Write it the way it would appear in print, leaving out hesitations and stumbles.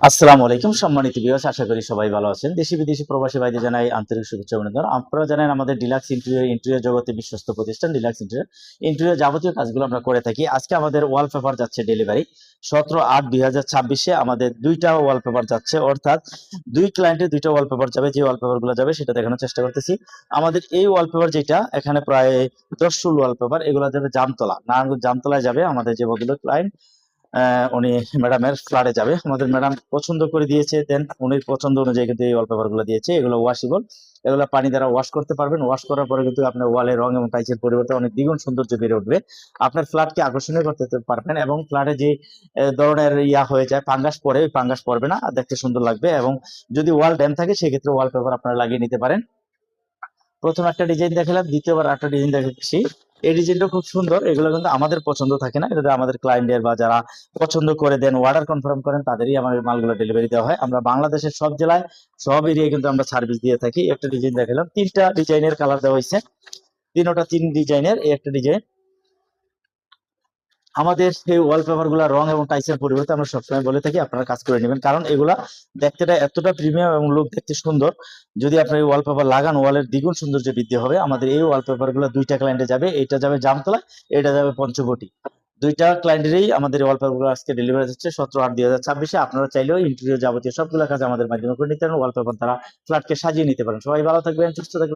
আসসালামু আলাইকুম সম্মানিত ভিউয়ার্স, আশা করি সবাই ভালো আছেন। দেশি বিদেশি প্রবাসী ভাইদের জানাই আন্তরিক শুভেচ্ছা ও অভিনন্দন। আপনারা জানেন আমাদের ডিলাক্স ইন্টেরিয়র জগতে বিশ্বস্ত প্রতিষ্ঠান ডিলাক্স ইন্টেরিয়র যাবতীয় কাজগুলো আমরা করে থাকি। আজকে আমাদের ওয়ালপেপার যাচ্ছে ডেলিভারি 17/8/2026 আমাদের দুইটা ওয়ালপেপার যাচ্ছে, অর্থাৎ দুই ক্লায়েন্টের দুইটা ওয়ালপেপার যাবে। যে ওয়ালপেপারগুলো যাবে সেটা দেখানোর চেষ্টা করতেছি। আমাদের এই ওয়ালপেপার যেটা এখানে প্রায় 10 ওয়ালপেপার, এগুলো যাবে জামতলা, নারায়ণগঞ্জ জামতলায় যাবে। আমাদের যে ভদ্রলোক ক্লায়েন্ট উনি ম্যাডামের ফ্ল্যাটে যাবে। আমাদের ম্যাডাম পছন্দ করে দিয়েছে, দেন উনি পছন্দ অনুযায়ী কিন্তু এই ওয়ালপেপার গুলো দিয়েছে। এগুলো ওয়াশেবল, এগুলো পানি দ্বারা ওয়াশ করতে পারবেন। ওয়াশ করার পরে কিন্তু আপনার ওয়ালের রং এবং টাইলসের পরিবর্তে অনেক দ্বিগুণ সৌন্দর্য বেড়ে উঠবে। আপনার ফ্ল্যাটকে আকর্ষণীয় করতে পারবেন এবং ফ্ল্যাটে যে ধরনের হয়ে যায়, ফাঙ্গাস পড়ে, ওই ফাঙ্গাস পড়বে না, আর দেখতে সুন্দর লাগবে। এবং যদি ওয়াল ড্যাম থাকে সেক্ষেত্রে ওয়ালপেপার আপনারা লাগিয়ে নিতে পারেন। প্রথম একটা ডিজাইন দেখালাম, দ্বিতীয়বার একটা ডিজাইন দেখাচ্ছি। এই ডিজাইনটা খুব সুন্দর। এগুলো কিন্তু আমাদের পছন্দ থাকে না, এটা আমাদের ক্লায়েন্টের বা যারা পছন্দ করে দেন, অর্ডার কনফার্ম করেন, তাদেরই আমাদের মালগুলো ডেলিভারি দেওয়া হয়। আমরা বাংলাদেশের সব জেলায়, সব এরিয়ায় কিন্তু আমরা সার্ভিস দিয়ে থাকি। একটা ডিজাইন দেখালাম, তিনটা ডিজাইনের কালার দেওয়া হয়েছে, তিন ডিজাইনের। এই একটা ডিজাইন। আমাদের এই ওয়ালপেপার গুলা রং এবং টাইসের পরিবর্তে আমরা সবসময় বলে থাকি আপনারা কাজ করে নেবেন, কারণ এগুলা দেখতে এতটা প্রিমিয়াম এবং লুক দেখতে সুন্দর। যদি আপনার এই ওয়ালপেপার লাগান, ওয়ালের দ্বিগুণ সৌন্দর্য বৃদ্ধি হবে। আমাদের এই ওয়ালপেপার গুলো দুইটা ক্লায়েন্টে যাবে, এটা যাবে জামতলা, এটা যাবে পঞ্চবটি। দুইটা ক্লায়েন্টেরই আমাদের ওয়ালপেপার গুলো আজকে ডেলিভারি হচ্ছে 17/8/2026। আপনারা চাইলেও ইন্টেরিয়র যাবতীয় সবগুলো কাজ আমাদের মাধ্যমে করে নিতে পারেন, ওয়ালপেপার দ্বারা ফ্ল্যাটকে সাজিয়ে নিতে পারেন। সবাই ভালো থাকবেন, সুস্থ থাকবেন।